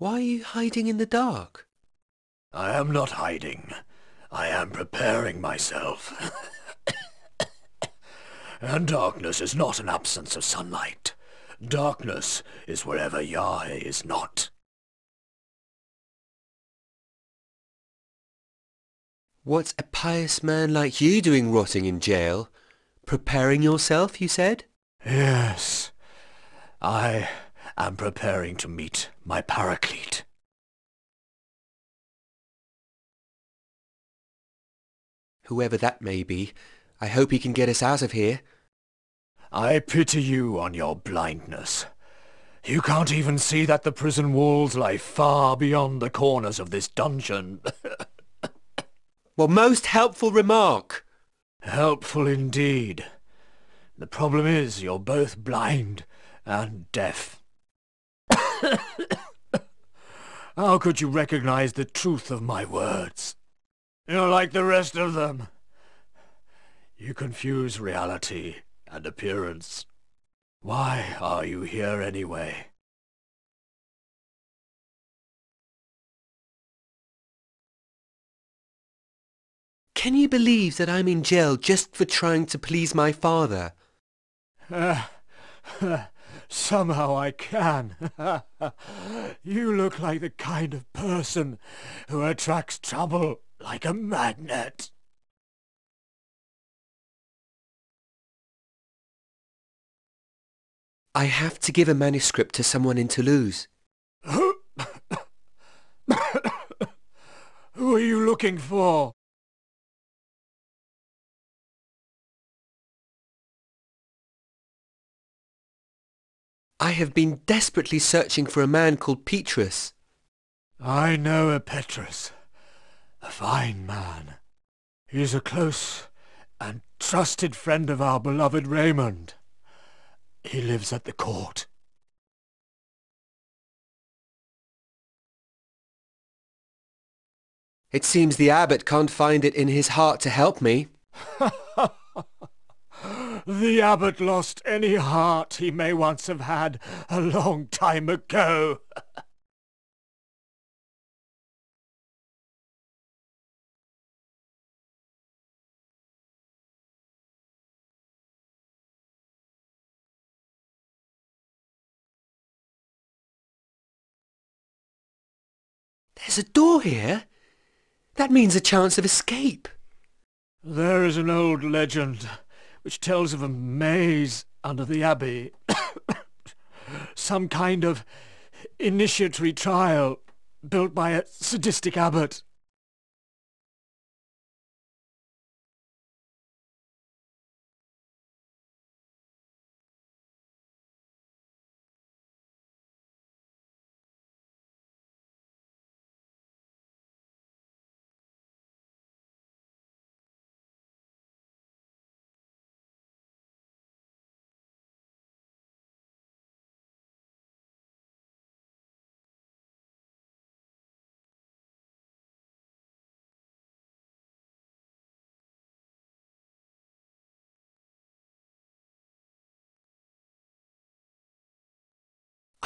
Why are you hiding in the dark? I am not hiding. I am preparing myself. And darkness is not an absence of sunlight. Darkness is wherever Yahweh is not. What's a pious man like you doing rotting in jail? Preparing yourself, you said? Yes, I am preparing to meet my paraclete. Whoever that may be, I hope he can get us out of here. I pity you on your blindness. You can't even see that the prison walls lie far beyond the corners of this dungeon. Well, most helpful remark. Helpful indeed. The problem is you're both blind and deaf. How could you recognize the truth of my words? You're like the rest of them. You confuse reality and appearance. Why are you here anyway? Can you believe that I'm in jail just for trying to please my father? Somehow I can. You look like the kind of person who attracts trouble like a magnet. I have to give a manuscript to someone in Toulouse. Who are you looking for? I have been desperately searching for a man called Petrus. I know a Petrus, a fine man. He's a close and trusted friend of our beloved Raymond. He lives at the court. It seems the abbot can't find it in his heart to help me. The abbot lost any heart he may once have had a long time ago. There's a door here. That means a chance of escape. There is an old legend which tells of a maze under the abbey. Some kind of initiatory trial built by a sadistic abbot.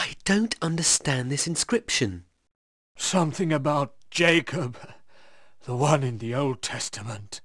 I don't understand this inscription. Something about Jacob, the one in the Old Testament.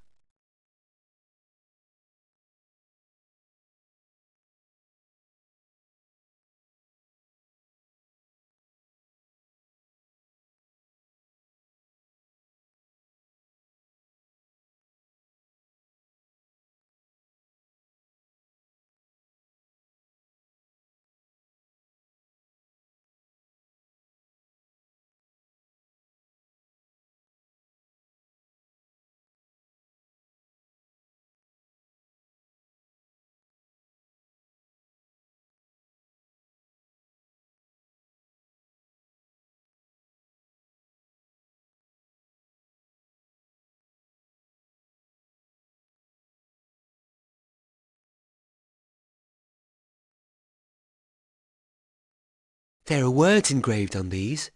There are words engraved on these.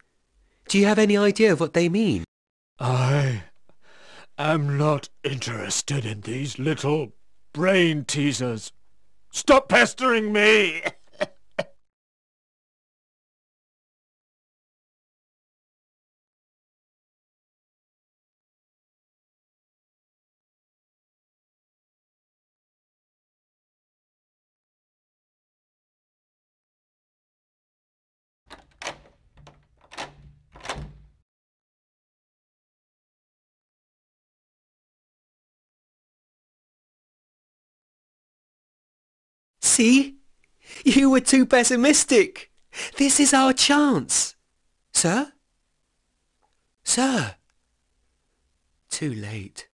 Do you have any idea of what they mean? I am not interested in these little brain teasers. Stop pestering me! See? You were too pessimistic. This is our chance. Sir? Sir? Too late.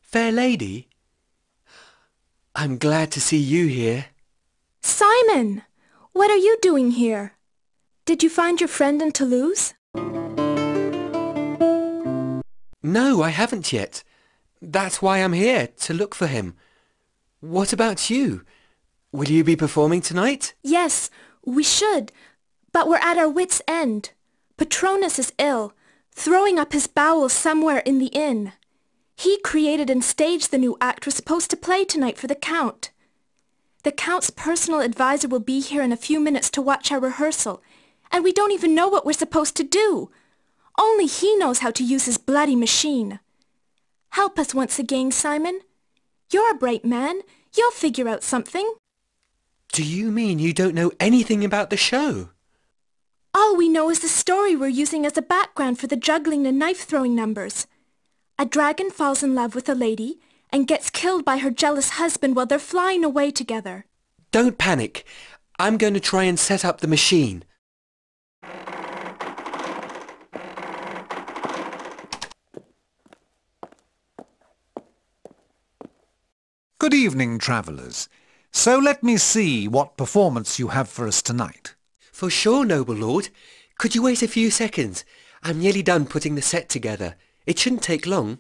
Fair lady, I'm glad to see you here. Simon! What are you doing here? Did you find your friend in Toulouse? No, I haven't yet. That's why I'm here, to look for him. What about you? Will you be performing tonight? Yes, we should, but we're at our wits' end. Patronus is ill, throwing up his bowels somewhere in the inn. He created and staged the new act we're supposed to play tonight for the Count. The Count's personal advisor will be here in a few minutes to watch our rehearsal, and we don't even know what we're supposed to do. Only he knows how to use his bloody machine. Help us once again, Simon. You're a bright man. You'll figure out something. Do you mean you don't know anything about the show? All we know is the story we're using as a background for the juggling and knife-throwing numbers. A dragon falls in love with a lady and gets killed by her jealous husband while they're flying away together. Don't panic. I'm going to try and set up the machine. Good evening, travellers. So let me see what performance you have for us tonight. For sure, noble lord. Could you wait a few seconds? I'm nearly done putting the set together. It shouldn't take long.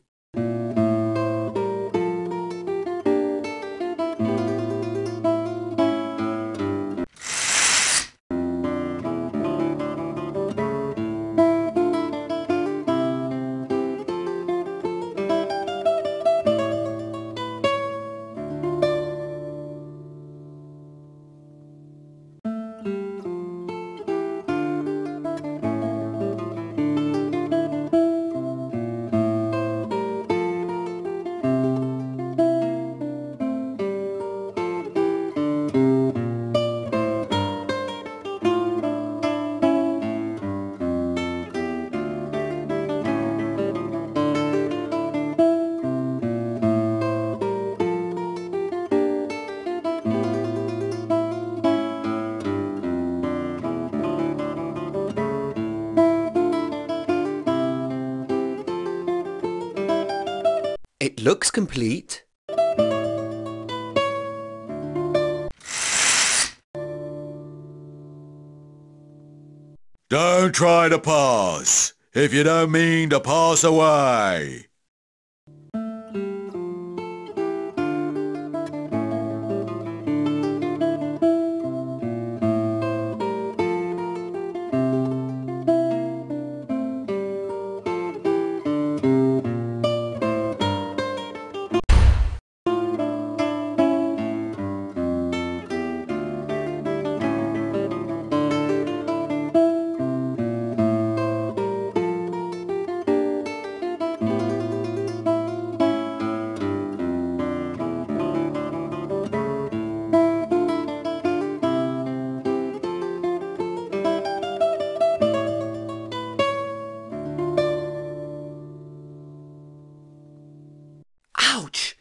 It looks complete. Don't try to pass, if you don't mean to pass away. Ouch!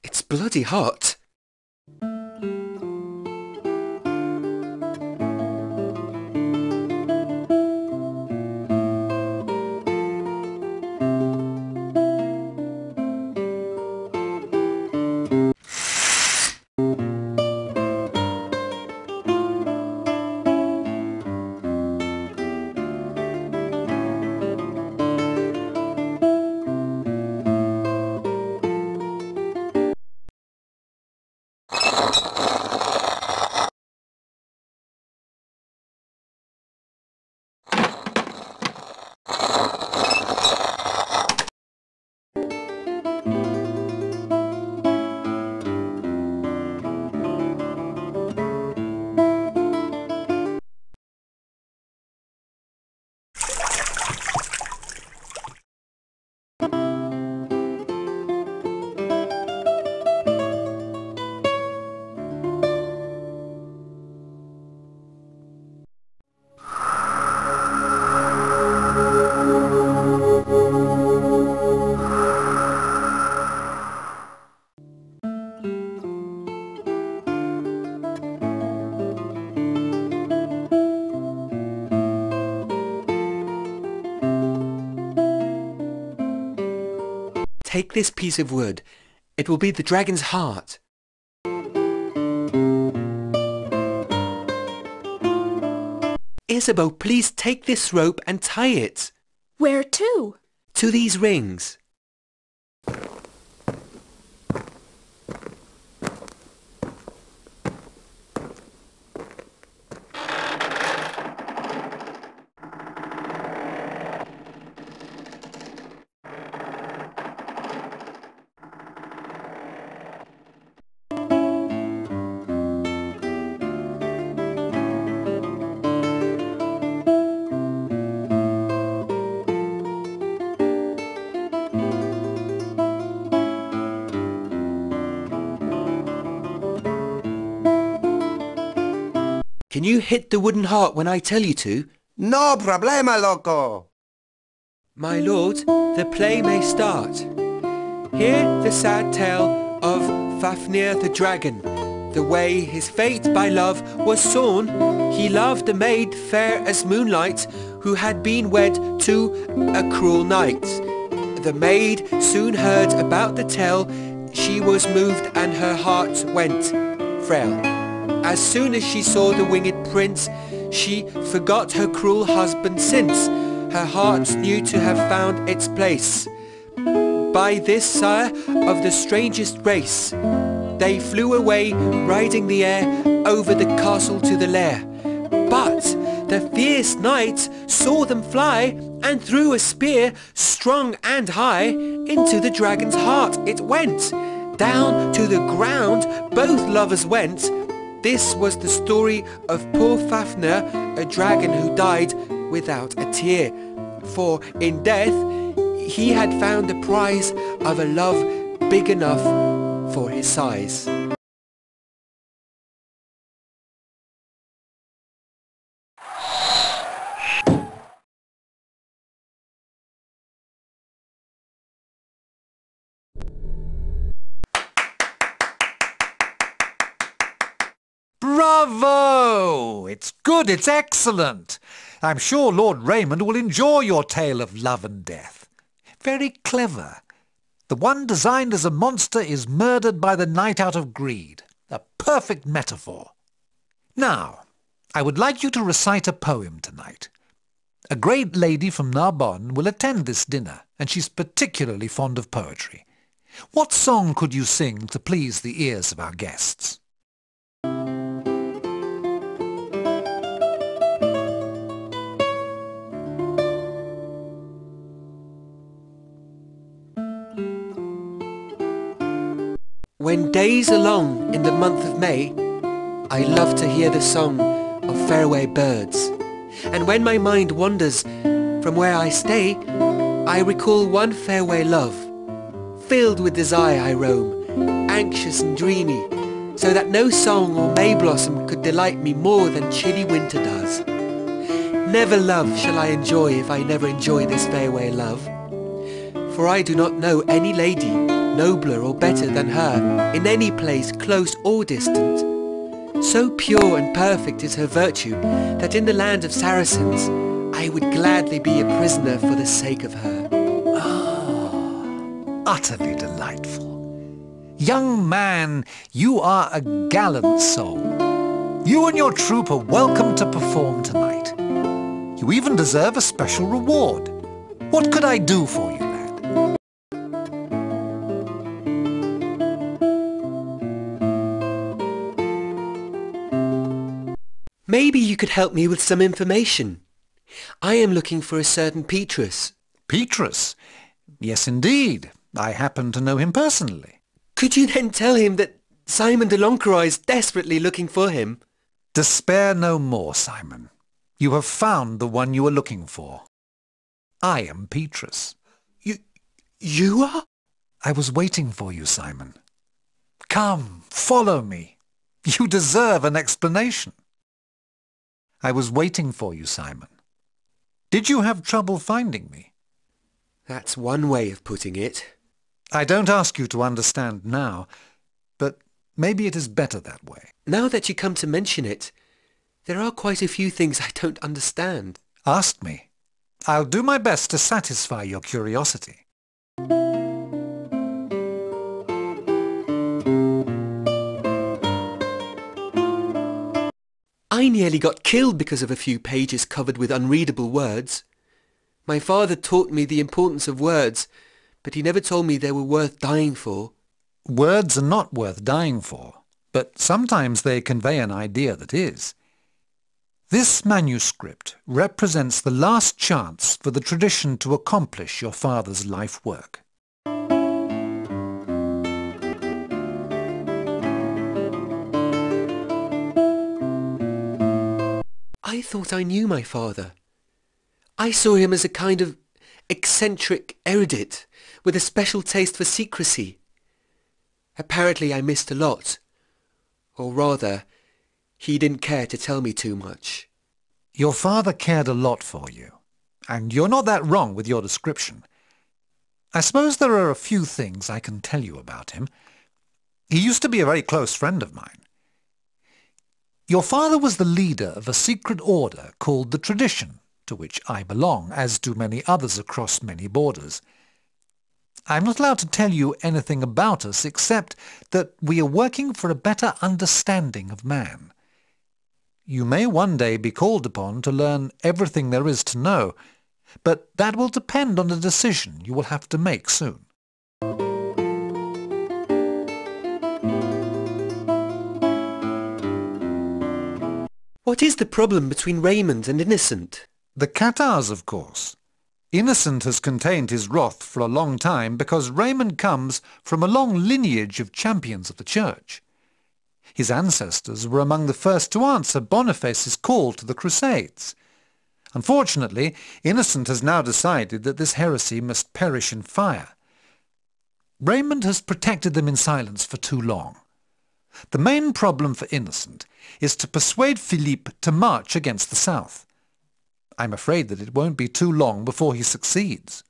It's bloody hot. take this piece of wood. It will be the dragon's heart. Isabeau, please take this rope and tie it. Where to? To these rings. Can you hit the wooden heart when I tell you to? No problema, loco. My lord, the play may start. Hear the sad tale of Fafnir the dragon. The way his fate by love was sawn. He loved a maid fair as moonlight, who had been wed to a cruel knight. The maid soon heard about the tale. She was moved and her heart went frail. As soon as she saw the winged prince, she forgot her cruel husband since her heart knew to have found its place. By this sire of the strangest race, they flew away, riding the air, over the castle to the lair. But the fierce knight saw them fly, and threw a spear, strong and high, into the dragon's heart it went. Down to the ground both lovers went. This was the story of poor Fafnir, a dragon who died without a tear. For in death he had found the prize of a love big enough for his size. Bravo! It's good, it's excellent. I'm sure Lord Raymond will enjoy your tale of love and death. Very clever. The one designed as a monster is murdered by the knight out of greed. A perfect metaphor. Now, I would like you to recite a poem tonight. A great lady from Narbonne will attend this dinner, and she's particularly fond of poetry. What song could you sing to please the ears of our guests? When days are long in the month of May, I love to hear the song of faraway birds. And when my mind wanders from where I stay, I recall one faraway love. Filled with desire I roam, anxious and dreamy, so that no song or May blossom could delight me more than chilly winter does. Never love shall I enjoy if I never enjoy this faraway love. For I do not know any lady nobler or better than her in any place close or distant. So pure and perfect is her virtue that in the land of Saracens I would gladly be a prisoner for the sake of her. Utterly delightful. Young man, you are a gallant soul. You and your troupe are welcome to perform tonight. You even deserve a special reward. What could I do for you, lad? Maybe you could help me with some information. I am looking for a certain Petrus. Petrus? Yes, indeed. I happen to know him personally. Could you then tell him that Simon de Lonqueroy is desperately looking for him? Despair no more, Simon. You have found the one you are looking for. I am Petrus. You are? I was waiting for you, Simon. Come, follow me. You deserve an explanation. I was waiting for you, Simon. Did you have trouble finding me? That's one way of putting it. I don't ask you to understand now, but maybe it is better that way. Now that you come to mention it, there are quite a few things I don't understand. Ask me. I'll do my best to satisfy your curiosity. I nearly got killed because of a few pages covered with unreadable words. My father taught me the importance of words, but he never told me they were worth dying for. Words are not worth dying for, but sometimes they convey an idea that is. This manuscript represents the last chance for the tradition to accomplish your father's life work. I thought I knew my father. I saw him as a kind of eccentric erudite with a special taste for secrecy. Apparently I missed a lot. Or rather, he didn't care to tell me too much. Your father cared a lot for you, and you're not that wrong with your description. I suppose there are a few things I can tell you about him. He used to be a very close friend of mine. Your father was the leader of a secret order called the Tradition, to which I belong, as do many others across many borders. I'm not allowed to tell you anything about us except that we are working for a better understanding of man. You may one day be called upon to learn everything there is to know, but that will depend on a decision you will have to make soon. What is the problem between Raymond and Innocent? The Cathars, of course. Innocent has contained his wrath for a long time because Raymond comes from a long lineage of champions of the Church. His ancestors were among the first to answer Boniface's call to the Crusades. Unfortunately, Innocent has now decided that this heresy must perish in fire. Raymond has protected them in silence for too long. The main problem for Innocent is to persuade Philippe to march against the south. I'm afraid that it won't be too long before he succeeds.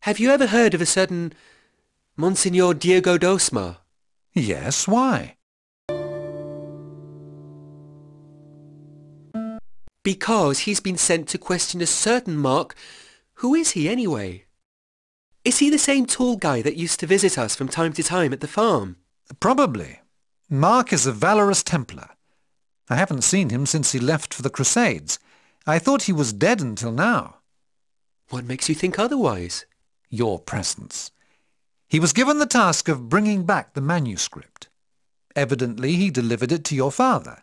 Have you ever heard of a certain Monsignor Diego d'Osma? Yes, why? Because he's been sent to question a certain Mark. Who is he anyway? Is he the same tall guy that used to visit us from time to time at the farm? Probably. Mark is a valorous Templar. I haven't seen him since he left for the Crusades. I thought he was dead until now. What makes you think otherwise? Your presence. He was given the task of bringing back the manuscript. Evidently he delivered it to your father.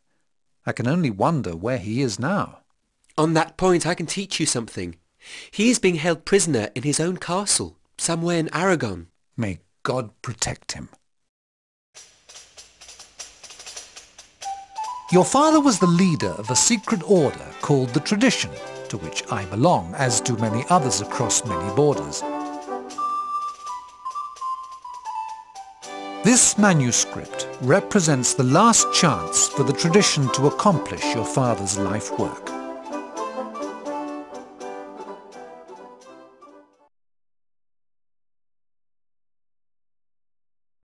I can only wonder where he is now. On that point I can teach you something. He is being held prisoner in his own castle, somewhere in Aragon. May God protect him. Your father was the leader of a secret order called the Tradition, to which I belong, as do many others across many borders. This manuscript represents the last chance for the Tradition to accomplish your father's life work.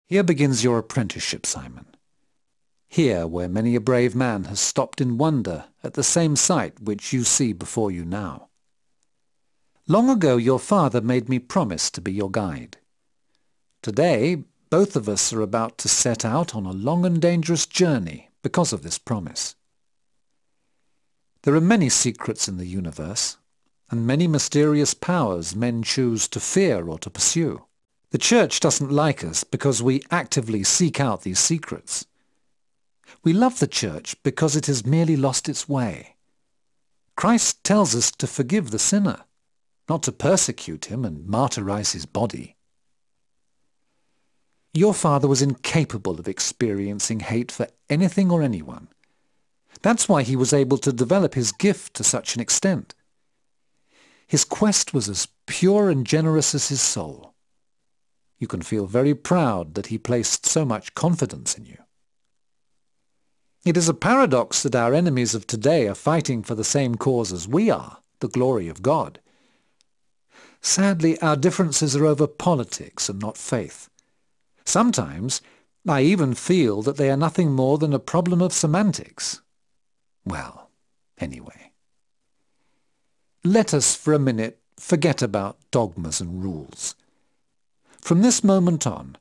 Here begins your apprenticeship, Simon. Here, where many a brave man has stopped in wonder at the same sight which you see before you now. Long ago your father made me promise to be your guide. Today, both of us are about to set out on a long and dangerous journey because of this promise. There are many secrets in the universe, and many mysterious powers men choose to fear or to pursue. The Church doesn't like us because we actively seek out these secrets. We love the Church because it has merely lost its way. Christ tells us to forgive the sinner, not to persecute him and martyrize his body. Your father was incapable of experiencing hate for anything or anyone. That's why he was able to develop his gift to such an extent. His quest was as pure and generous as his soul. You can feel very proud that he placed so much confidence in you. It is a paradox that our enemies of today are fighting for the same cause as we are, the glory of God. Sadly, our differences are over politics and not faith. Sometimes I even feel that they are nothing more than a problem of semantics. Well, anyway. Let us for a minute forget about dogmas and rules. From this moment on,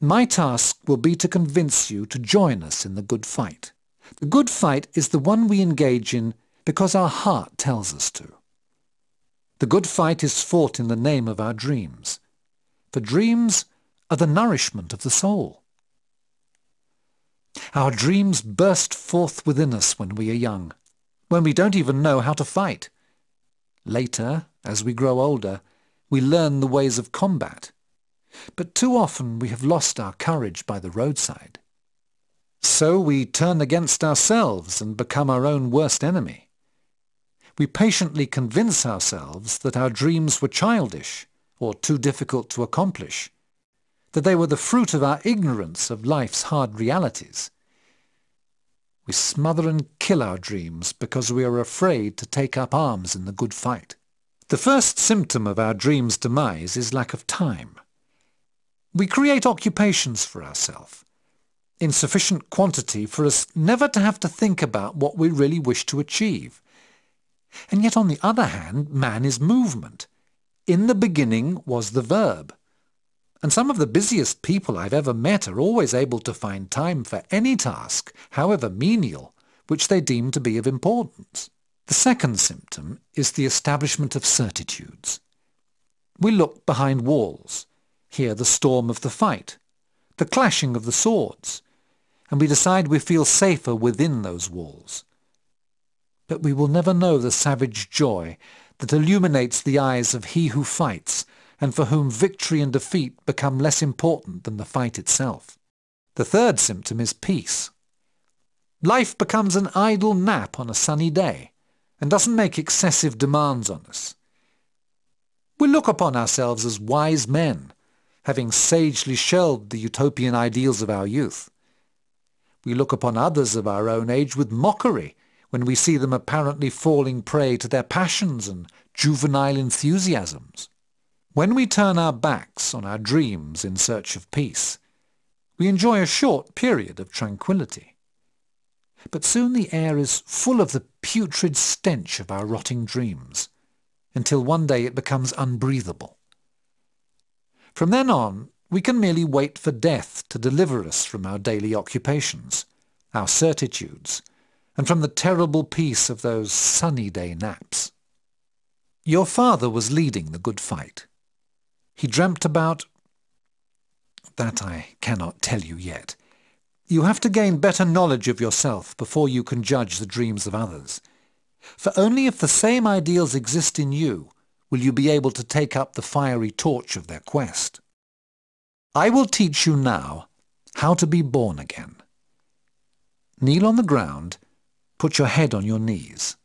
my task will be to convince you to join us in the good fight. The good fight is the one we engage in because our heart tells us to. The good fight is fought in the name of our dreams, for dreams are the nourishment of the soul. Our dreams burst forth within us when we are young, when we don't even know how to fight. Later, as we grow older, we learn the ways of combat. But too often we have lost our courage by the roadside. So we turn against ourselves and become our own worst enemy. We patiently convince ourselves that our dreams were childish or too difficult to accomplish, that they were the fruit of our ignorance of life's hard realities. We smother and kill our dreams because we are afraid to take up arms in the good fight. The first symptom of our dream's demise is lack of time. We create occupations for ourselves, in sufficient quantity for us never to have to think about what we really wish to achieve. And yet, on the other hand, man is movement. In the beginning was the verb. And some of the busiest people I've ever met are always able to find time for any task, however menial, which they deem to be of importance. The second symptom is the establishment of certitudes. We look behind walls, hear the storm of the fight, the clashing of the swords, and we decide we feel safer within those walls. But we will never know the savage joy that illuminates the eyes of he who fights, and for whom victory and defeat become less important than the fight itself. The third symptom is peace. Life becomes an idle nap on a sunny day, and doesn't make excessive demands on us. We look upon ourselves as wise men, having sagely shelved the utopian ideals of our youth. We look upon others of our own age with mockery when we see them apparently falling prey to their passions and juvenile enthusiasms. When we turn our backs on our dreams in search of peace, we enjoy a short period of tranquility. But soon the air is full of the putrid stench of our rotting dreams, until one day it becomes unbreathable. From then on, we can merely wait for death to deliver us from our daily occupations, our certitudes, and from the terrible peace of those sunny day naps. Your father was leading the good fight. He dreamt about... that I cannot tell you yet. You have to gain better knowledge of yourself before you can judge the dreams of others. For only if the same ideals exist in you will you be able to take up the fiery torch of their quest. I will teach you now how to be born again. Kneel on the ground, put your head on your knees.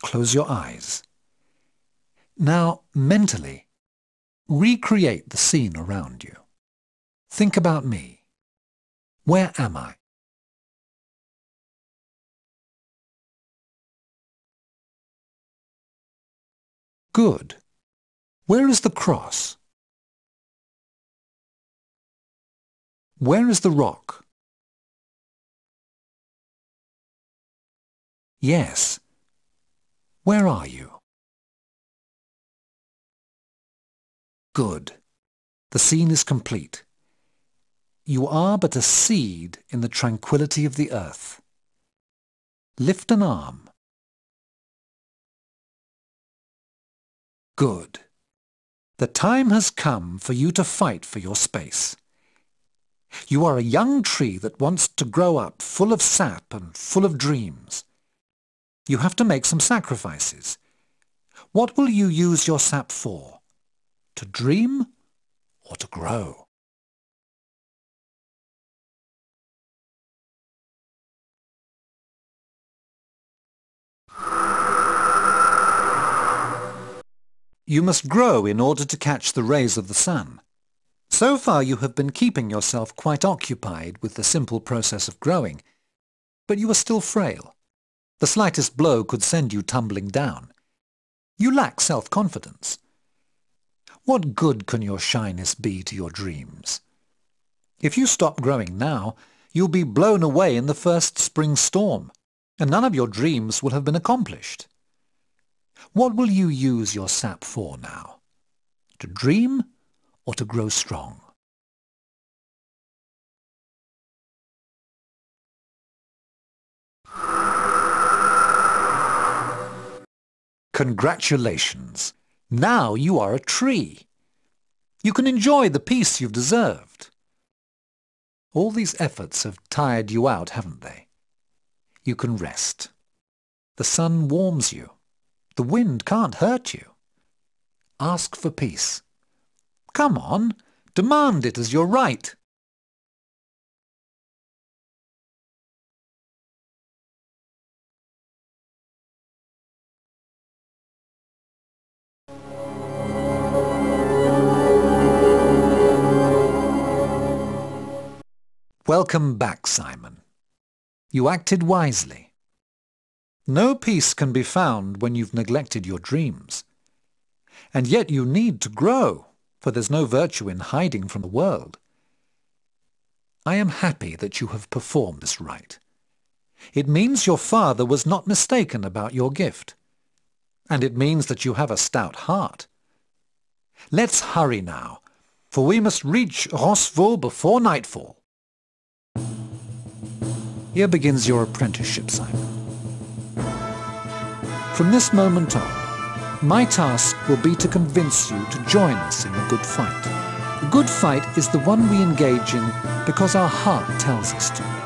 Close your eyes. Now, mentally, recreate the scene around you. Think about me. Where am I? Good. Where is the cross? Where is the rock? Yes. Where are you? Good. The scene is complete. You are but a seed in the tranquility of the earth. Lift an arm. Good. The time has come for you to fight for your space. You are a young tree that wants to grow up full of sap and full of dreams. You have to make some sacrifices. What will you use your sap for? To dream or to grow? You must grow in order to catch the rays of the sun. So far you have been keeping yourself quite occupied with the simple process of growing, but you are still frail. The slightest blow could send you tumbling down. You lack self-confidence. What good can your shyness be to your dreams? If you stop growing now, you'll be blown away in the first spring storm, and none of your dreams will have been accomplished. What will you use your sap for now? To dream or to grow strong? Congratulations! Now you are a tree. You can enjoy the peace you've deserved. All these efforts have tired you out, haven't they? You can rest. The sun warms you. The wind can't hurt you. Ask for peace. Come on, demand it as your right. Welcome back, Simon. You acted wisely. No peace can be found when you've neglected your dreams. And yet you need to grow, for there's no virtue in hiding from the world. I am happy that you have performed this rite. It means your father was not mistaken about your gift. And it means that you have a stout heart. Let's hurry now, for we must reach Roncevaux before nightfall. Here begins your apprenticeship, Simon. From this moment on, my task will be to convince you to join us in the good fight. The good fight is the one we engage in because our heart tells us to.